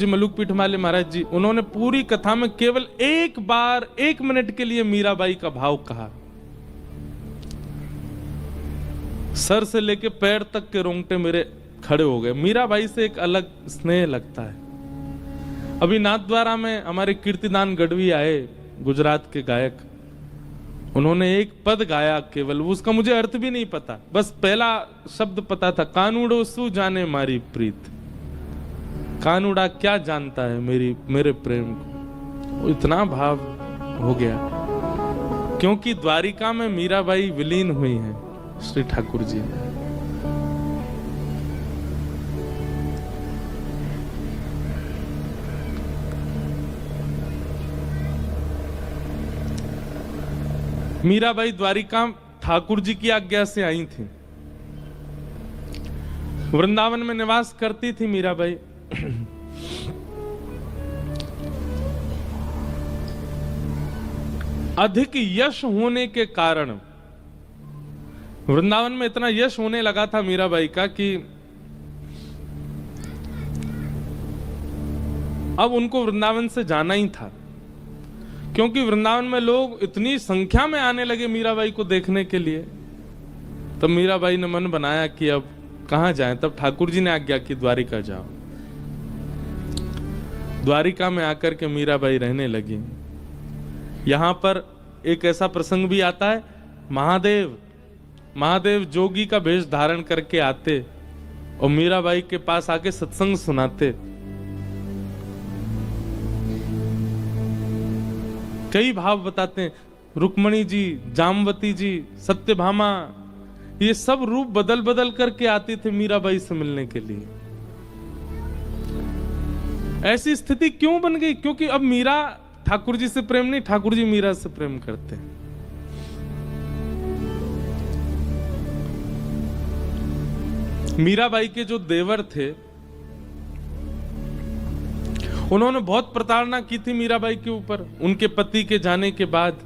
पूज्य मलुक पीठमाले महाराज जी, उन्होंने पूरी कथा में केवल एक बार 1 मिनट के लिए मीराबाई का भाव कहा। सर से लेके पैर तक के रोंगटे मेरे खड़े हो गए। मीराबाई से एक अलग स्नेह लगता है। अभी नाथद्वारा में हमारे कीर्तिदान गढ़वी आए, गुजरात के गायक, उन्होंने एक पद गाया केवल, उसका मुझे अर्थ भी नहीं पता, बस पहला शब्द पता था, कानूड़ो सु जाने मारी प्रीत। कानूड़ा क्या जानता है मेरे प्रेम को। इतना भाव हो गया, क्योंकि द्वारिका में मीराबाई विलीन हुई हैं श्री ठाकुर जी। मीराबाई द्वारिका ठाकुर जी की आज्ञा से आई थी। वृंदावन में निवास करती थी मीराबाई। अधिक यश होने के कारण वृंदावन में इतना यश होने लगा था मीराबाई का कि अब उनको वृंदावन से जाना ही था, क्योंकि वृंदावन में लोग इतनी संख्या में आने लगे मीराबाई को देखने के लिए। तब मीराबाई ने मन बनाया कि अब कहां जाएं। तब ठाकुर जी ने आज्ञा की द्वारिका जाओ। द्वारिका में आकर के मीराबाई रहने लगी। यहां पर एक ऐसा प्रसंग भी आता है, महादेव जोगी का वेश धारण करके आते और मीराबाई के पास आके सत्संग सुनाते। कई भाव बताते हैं, रुक्मणी जी, जामवती जी, सत्यभामा, ये सब रूप बदल बदल करके आते थे मीराबाई से मिलने के लिए। ऐसी स्थिति क्यों बन गई? क्योंकि अब मीरा ठाकुर जी से प्रेम नहीं, ठाकुर जी मीरा से प्रेम करते हैं। मीराबाई के जो देवर थे, उन्होंने बहुत प्रताड़ना की थी मीराबाई के ऊपर उनके पति के जाने के बाद।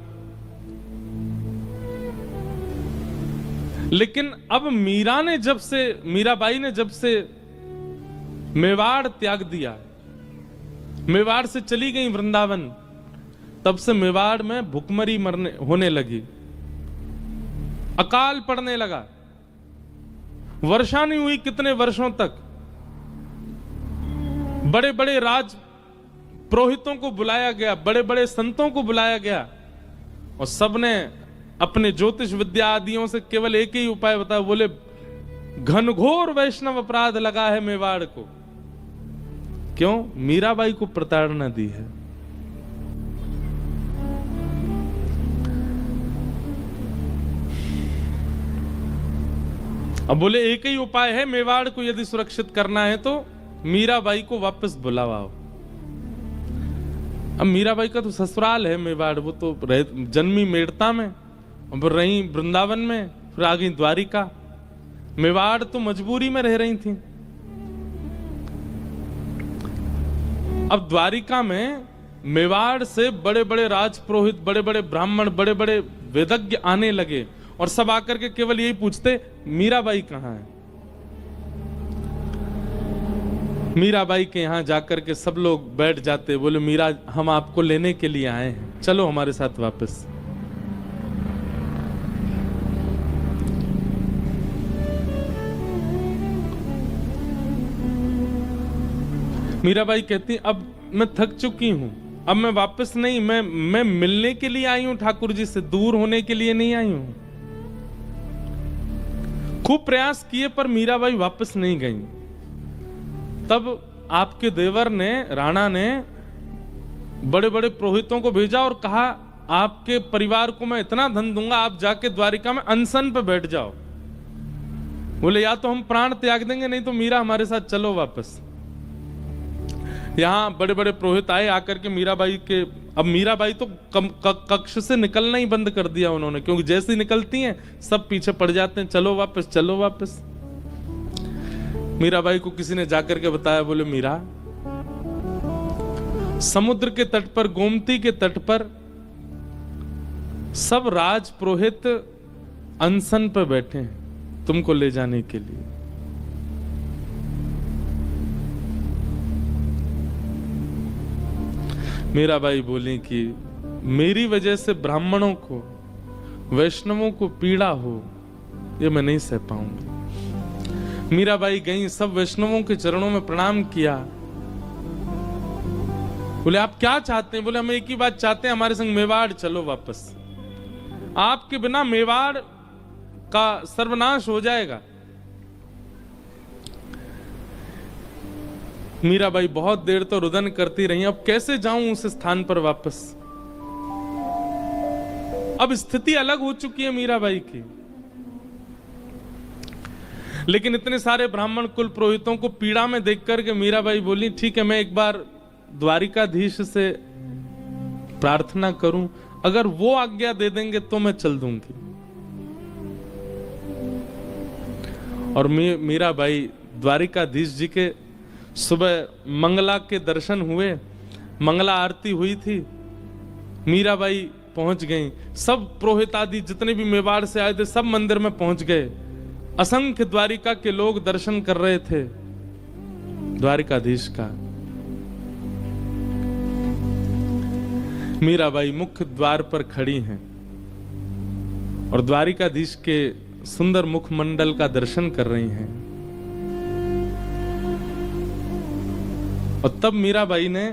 लेकिन अब मीराबाई ने जब से मेवाड़ त्याग दिया, मेवाड़ से चली गई वृंदावन, तब से मेवाड़ में भुखमरी होने लगी, अकाल पड़ने लगा, वर्षा नहीं हुई कितने वर्षों तक। बड़े बड़े राज पुरोहितों को बुलाया गया, बड़े बड़े संतों को बुलाया गया, और सबने अपने ज्योतिष विद्या आदियों से केवल एक ही उपाय बताया, बोले घनघोर वैष्णव अपराध लगा है मेवाड़ को। क्यों? मीराबाई को प्रताड़ना दी है। अब बोले एक ही उपाय है, मेवाड़ को यदि सुरक्षित करना है तो मीराबाई को वापस बुलावाओ। अब मीराबाई का तो ससुराल है मेवाड़, वो तो जन्मी मेड़ता में, अब रही वृंदावन में, फिर आ गई द्वारिका। मेवाड़ तो मजबूरी में रह रही थी। अब द्वारिका में मेवाड़ से बड़े बड़े राजपुरोहित, बड़े बड़े ब्राह्मण, बड़े बड़े वेदज्ञ आने लगे, और सब आकर के केवल यही पूछते, मीराबाई कहां है? मीराबाई के यहां जाकर के सब लोग बैठ जाते, बोले मीरा, हम आपको लेने के लिए आए हैं, चलो हमारे साथ वापस। मीराबाई कहती, अब मैं थक चुकी हूं, अब मैं वापस नहीं, मैं मिलने के लिए आई हूं ठाकुर जी से, दूर होने के लिए नहीं आई हूं। खूब प्रयास किए पर मीराबाई वापस नहीं गई। तब आपके देवर ने, राणा ने, बड़े बड़े पुरोहितों को भेजा और कहा, आपके परिवार को मैं इतना धन दूंगा, आप जाके द्वारिका में अनशन पे बैठ जाओ। बोले या तो हम प्राण त्याग देंगे, नहीं तो मीरा हमारे साथ चलो वापस। यहां बड़े बड़े पुरोहित आए, आकर के मीराबाई के, अब मीराबाई तो कक्ष से निकलना ही बंद कर दिया उन्होंने, क्योंकि जैसे ही निकलती हैं सब पीछे पड़ जाते हैं, चलो वापस, चलो वापस। मीराबाई को किसी ने जाकर के बताया, बोले मीरा, समुद्र के तट पर, गोमती के तट पर सब राज पुरोहित अनशन पर बैठे हैं तुमको ले जाने के लिए। मीराबाई बोली कि मेरी वजह से ब्राह्मणों को, वैष्णवों को पीड़ा हो, ये मैं नहीं सह पाऊंगी। मीराबाई गई, सब वैष्णवों के चरणों में प्रणाम किया। बोले आप क्या चाहते हैं? बोले हम एक ही बात चाहते हैं, हमारे संग मेवाड़ चलो वापस। आपके बिना मेवाड़ का सर्वनाश हो जाएगा। मीराबाई बहुत देर तो रुदन करती रही, अब कैसे जाऊं उस स्थान पर वापस। अब स्थिति अलग हो चुकी है मीराबाई की, लेकिन इतने सारे ब्राह्मण कुल पुरोहितों को पीड़ा में देख करके मीराबाई बोली ठीक है, मैं एक बार द्वारिकाधीश से प्रार्थना करूं, अगर वो आज्ञा दे देंगे तो मैं चल दूंगी। और मीराबाई द्वारिकाधीश जी के सुबह मंगला के दर्शन हुए, मंगला आरती हुई थी, मीराबाई पहुंच गई। सब पुरोहित आदि जितने भी मेवाड़ से आए थे सब मंदिर में पहुंच गए। असंख्य द्वारिका के लोग दर्शन कर रहे थे द्वारिकाधीश का। मीराबाई मुख्य द्वार पर खड़ी हैं और द्वारिकाधीश के सुंदर मुखमंडल का दर्शन कर रही हैं। और तब मीराबाई ने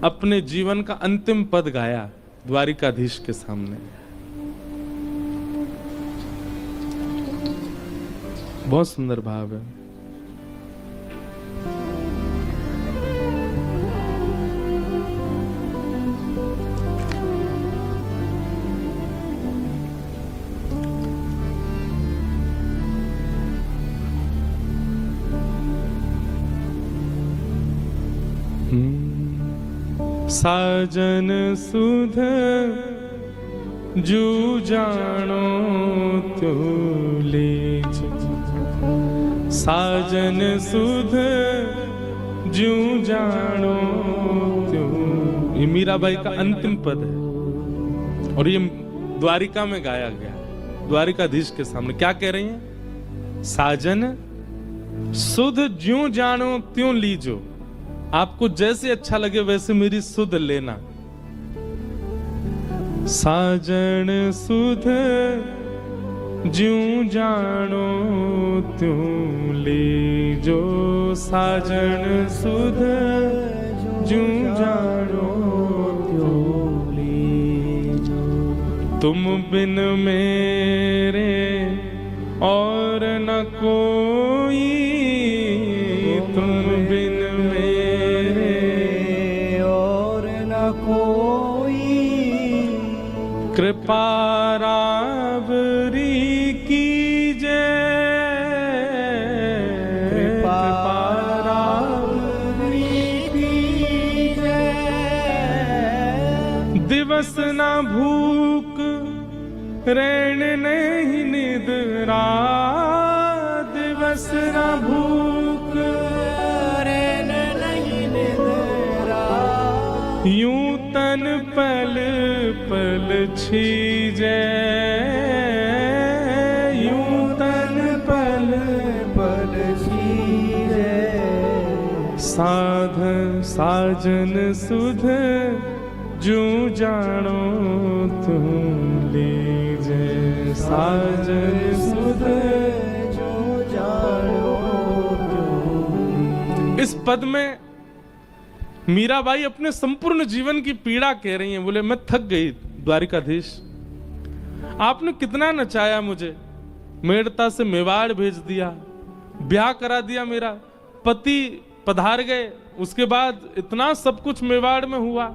अपने जीवन का अंतिम पद गाया द्वारिकाधीश के सामने। बहुत सुंदर भाव है। साजन सुध जू जानो त्यो लीज, साजन सुध जू जानो त्यो। ये मीराबाई का अंतिम पद है और ये द्वारिका में गाया गया, द्वारिकाधीश के सामने। क्या कह रही हैं? साजन सुध ज्यों जानो त्यों लीजो, आपको जैसे अच्छा लगे वैसे मेरी सुध लेना। साजन सुध ज्यों जानो त्यों लीजो, साजन सुध ज्यों जानो त्यों लीजो। तुम बिन मेरे और न कोई, तुम बिन कृपा रावरी कीजे, कृपा रावरी कीजे। दिवस न भूख रैन नहीं निद्रा, दिवस न भूख रैन नहीं निद्रा। यूं तन पल पल छीजे, यूं तन पल पल छीजे। साध साजन सुध जूं जानो तुम लीजे, साजन सुध जूं जानो तुम। इस पद में मीराबाई अपने संपूर्ण जीवन की पीड़ा कह रही हैं। बोले मैं थक गई द्वारिकाधीश, आपने कितना नचाया मुझे, मेड़ता से मेवाड़ भेज दिया, ब्याह करा दिया, मेरा पति पधार गए, उसके बाद इतना सब कुछ मेवाड़ में हुआ,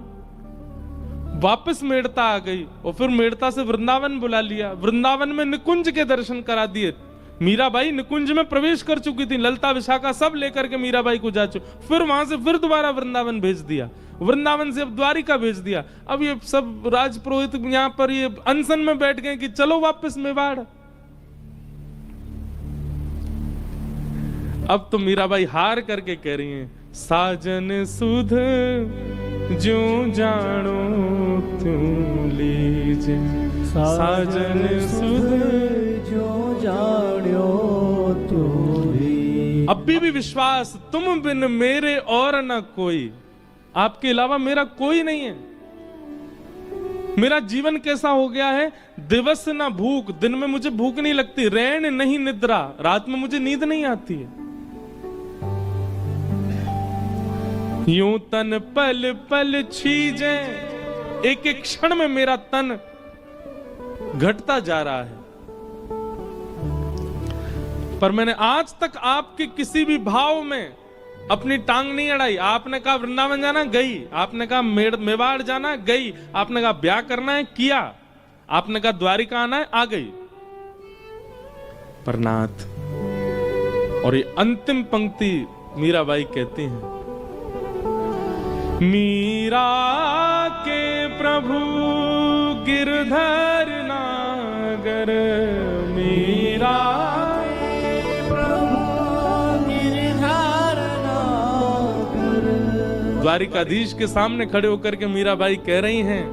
वापस मेड़ता आ गई और फिर मेड़ता से वृंदावन बुला लिया, वृंदावन में निकुंज के दर्शन करा दिए। मीराबाई निकुंज में प्रवेश कर चुकी थी, ललता विशाखा सब लेकर के मीराबाई को जा चुकी, फिर वहां से फिर दोबारा वृंदावन भेज दिया, वृंदावन से अब द्वारिका भेज दिया। अब ये सब राजपुरोहित यहाँ पर ये अनशन में बैठ गए कि चलो वापस मेवाड़। अब तो मीराबाई हार करके कह रही हैं, साजन सुध ज्यों जानो त्यों लीजे, साजन सुध ज्यों जानो त्यों लीजे। अब भी विश्वास, तुम बिन मेरे और न कोई, आपके अलावा मेरा कोई नहीं है। मेरा जीवन कैसा हो गया है, दिवस ना भूख, दिन में मुझे भूख नहीं लगती, रैन नहीं निद्रा, रात में मुझे नींद नहीं आती है। यूं तन पल पल छीजे, एक एक क्षण में मेरा तन घटता जा रहा है। पर मैंने आज तक आपके किसी भी भाव में अपनी टांग नहीं अड़ाई। आपने कहा वृंदावन जाना, गई। आपने कहा मेवाड़ जाना, गई। आपने कहा ब्याह करना है, किया। आपने कहा द्वारिका आना है, आ गई। पर नाथ, और ये अंतिम पंक्ति मीराबाई कहती हैं, मीरा के प्रभु गिरधर नागर, मीरा द्वारिकाधीश के सामने खड़े होकर के मीराबाई कह रही हैं,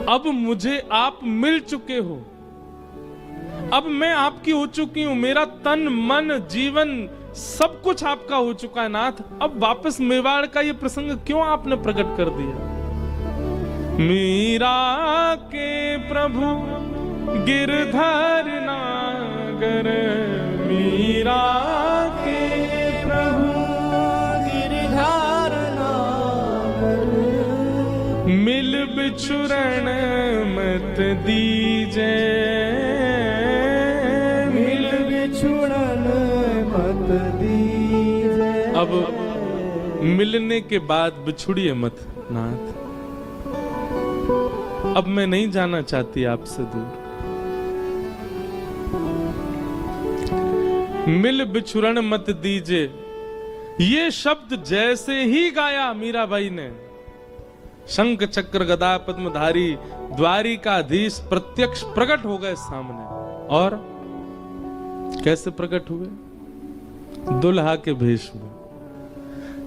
अब मुझे आप मिल चुके हो, अब मैं आपकी हो चुकी हूं, मेरा तन मन जीवन सब कुछ आपका हो चुका है नाथ। अब वापस मेवाड़ का ये प्रसंग क्यों आपने प्रकट कर दिया? मीरा के प्रभु गिरधर नागर, मीरा के प्रभु मिल बिछुरण मत दीजे, मिल बिछुरण मत दीजे। अब मिलने के बाद बिछुड़िए मत नाथ। अब मैं नहीं जाना चाहती आपसे दूर। मिल बिछुरण मत दीजे, ये शब्द जैसे ही गाया मीराबाई ने, शंख चक्र गदा पद्मधारी द्वारिकाधीश प्रत्यक्ष प्रकट हो गए सामने। और कैसे प्रकट हुए? दुल्हा के भेष में,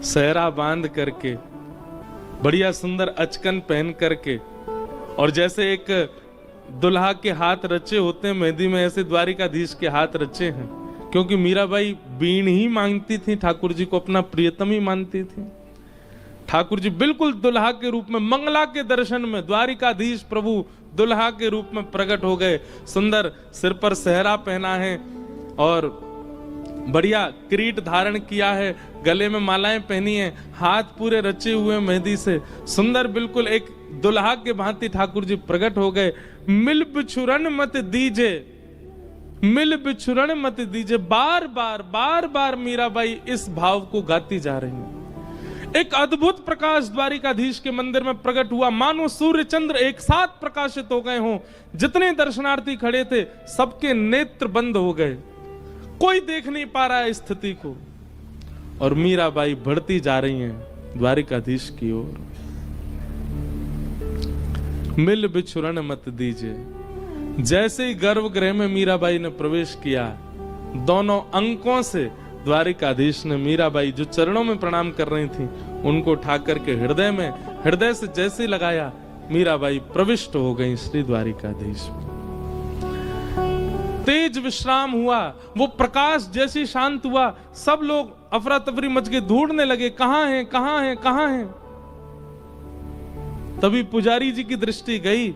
सहरा बांध करके, बढ़िया सुंदर अचकन पहन करके, और जैसे एक दुल्हा के हाथ रचे होते हैं मेहंदी में, ऐसे द्वारिकाधीश के हाथ रचे हैं। क्योंकि मीराबाई बीण ही मांगती थी, ठाकुर जी को अपना प्रियतम ही मानती थी। ठाकुर जी बिल्कुल दुल्हा के रूप में, मंगला के दर्शन में द्वारिकाधीश प्रभु दुल्हा के रूप में प्रकट हो गए। सुंदर सिर पर सहरा पहना है और बढ़िया किरीट धारण किया है, गले में मालाएं पहनी है, हाथ पूरे रचे हुए मेहंदी से, सुंदर बिल्कुल एक दुल्हा के भांति ठाकुर जी प्रकट हो गए। मिल बिछुरन मत दीजे, मिल बिछुरन मत दीजे, बार बार मीराबाई इस भाव को गाती जा रही है। एक अद्भुत प्रकाश द्वारिकाधीश के मंदिर में प्रकट हुआ, मानो सूर्य चंद्र एक साथ प्रकाशित हो गए हों। जितने दर्शनार्थी खड़े थे सबके नेत्र बंद हो गए, कोई देख नहीं पा रहा है स्थिति को। और मीराबाई बढ़ती जा रही हैं द्वारिकाधीश की ओर। मिल बिछुरन मत दीजिए। जैसे ही गर्भगृह में मीराबाई ने प्रवेश किया, दोनों अंकों से द्वारिकाधीश ने मीराबाई जो चरणों में प्रणाम कर रही थी उनको उठा करके हृदय में, हृदय से जैसे लगाया, मीराबाई प्रविष्ट हो गई श्री द्वारिकाधीश में। तेज विश्राम हुआ, वो प्रकाश जैसे शांत हुआ, सब लोग अफरा तफरी मच के ढूंढने लगे, कहां है कहां है कहां है। तभी पुजारी जी की दृष्टि गई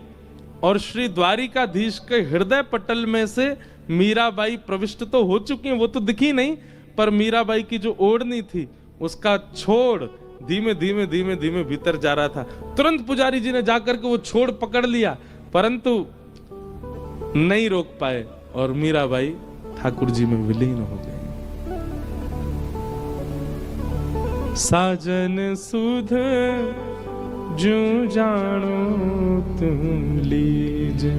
और श्री द्वारिकाधीश के हृदय पटल में से मीराबाई प्रविष्ट तो हो चुकी हैं, वो तो दिखी नहीं, पर मीराबाई की जो ओढ़नी थी उसका छोड़ धीमे धीमे धीमे धीमे भीतर जा रहा था। तुरंत पुजारी जी ने जाकर के वो छोड़ पकड़ लिया, परंतु नहीं रोक पाए और मीराबाई ठाकुर जी में विलीन हो गई। साजन सुध जो जानो तुम लीजे,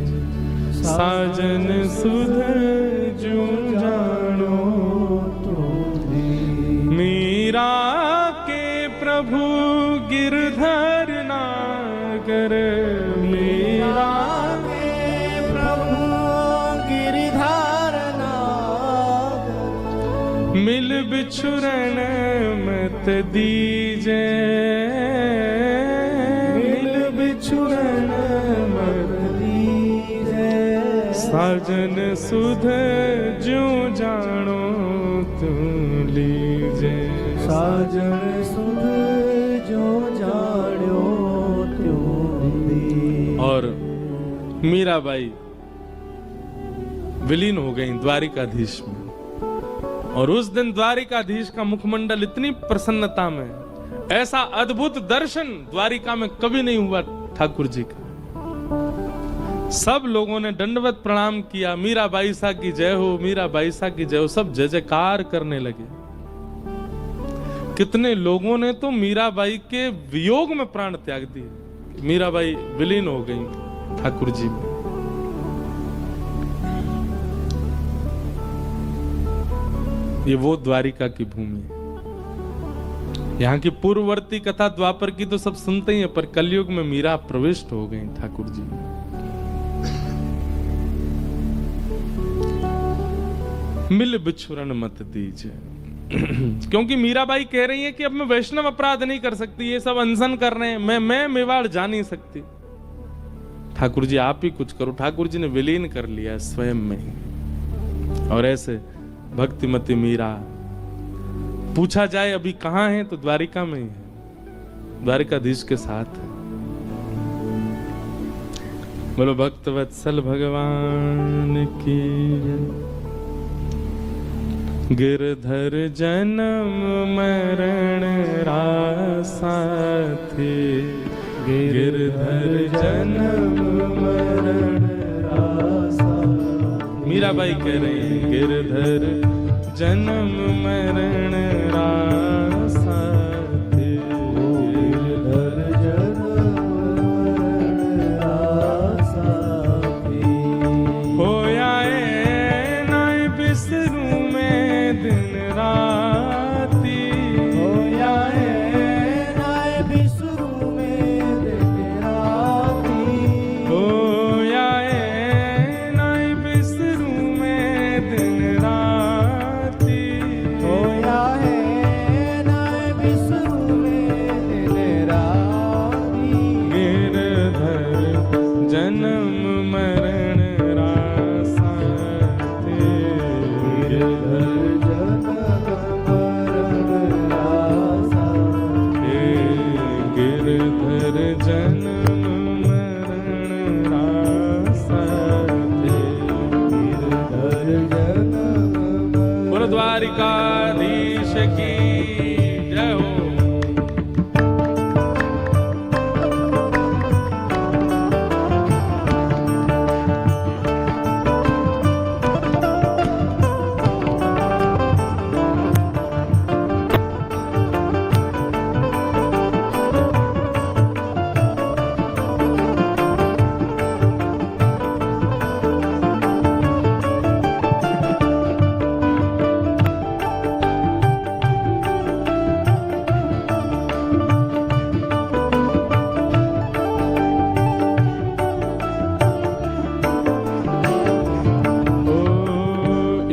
साजन सुध जो जानो तुम लीजे। मीरा के प्रभु गिरधर नागर, मीरा के प्रभु गिरधर नागर। मिल बिछुरन मत दीजे, बिछुरन मत दीजे। साजन सुध जो जानो तुम लीजे, साजन सुध जो जाण्यो त्यों दे। और मीराबाई विलीन हो गई द्वारिकाधीश में। और उस दिन द्वारिकाधीश का मुखमंडल इतनी प्रसन्नता में, ऐसा अद्भुत दर्शन द्वारिका में कभी नहीं हुआ ठाकुर जी का। सब लोगों ने दंडवत प्रणाम किया, मीराबाई सा की जय हो, मीराबाई सा की जय हो, सब जय जयकार करने लगे। कितने लोगों ने तो मीराबाई के वियोग में प्राण त्याग दिए। मीराबाई विलीन हो गई ठाकुर जी में। ये वो द्वारिका की भूमि है। यहाँ की पूर्ववर्ती कथा द्वापर की तो सब सुनते ही हैं, पर कलयुग में मीरा प्रविष्ट हो गई ठाकुर जी में। मिल बिछुरन मत दीजिए। क्योंकि मीराबाई कह रही है कि अब मैं वैष्णव अपराध नहीं कर सकती, ये सब अनशन कर रहे हैं, मैं मेवाड़ जा नहीं सकती। ठाकुर जी आप ही कुछ करो। ठाकुर जी ने विलीन कर लिया स्वयं में ही। और ऐसे भक्तिमती मीरा, पूछा जाए अभी कहां है तो द्वारिका में ही है, द्वारिकाधीश के साथ है। बोलो भक्तवत्सल भगवान की जय। गिरधर जन्म मरण रासा थे, गिरधर जन्म मरण रासा। मीराबाई कह रही है गिरधर जन्म मरण रासा थे, गिरधर जन्म मरण रासा थे। होया नाय बिसरू में दिन राती, होया नाय बिसरू में दिन राती। होया नाय बिसरू में दिन राती। होया नाय बिसरू में दिन राती। गिरधर जन्म मरण रासा थे, गिरधर जन्म मरण रासा हे गिरधर जन्म मरण रासा थे। गिरधर जन्म बोलो द्वारिकाधीश की जय हो।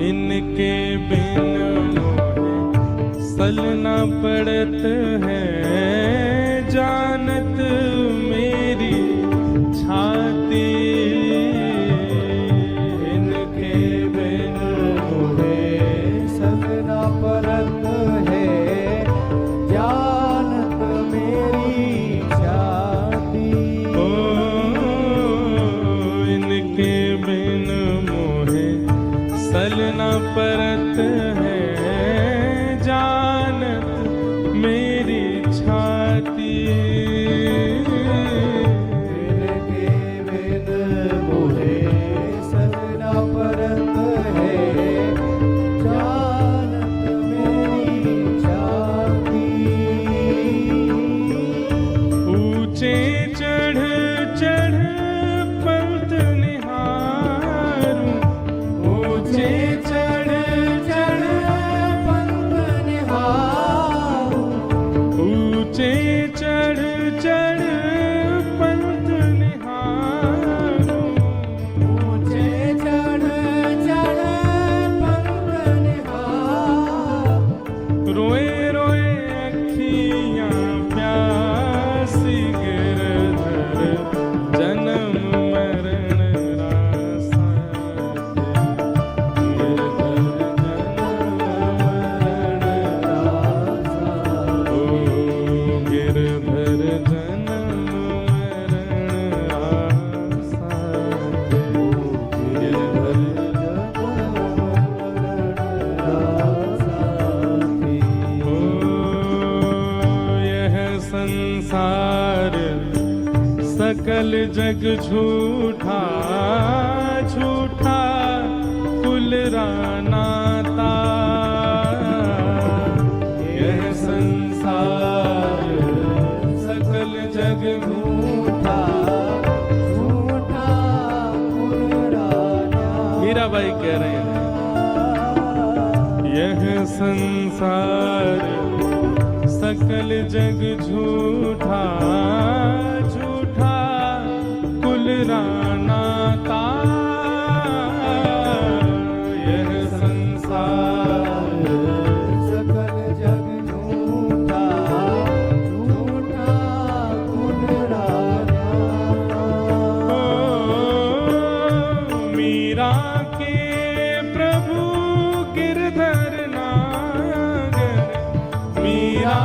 इनके बिन मोहे सलना पड़त है, जानत मेरी छाती। इनके बिन मोहे सलना परत है, जानत मेरी छाती। ओ इनके बिन मोहे सलना परत है, जानत मेरी छाती। इनके बिन मोहे सलना परत है, जानत मेरी छाती। ऊंचे चढ़ चढ़ पंत निहारूं, ऊंचे चढ़ चढ़ पंत निहारूं। ऊंचे चढ़ संसार सकल जग झूठा झूठा कुल रानाता। यह संसार सकल जग झूठा झूठा पुराना। मीराबाई कह रहे हैं यह संसार सकल जग झूठा झूठा कुल रानाता। यह संसार सकल जग झूठा झूठा कुल राना। मीरा के प्रभु गिरधर नागर मीरा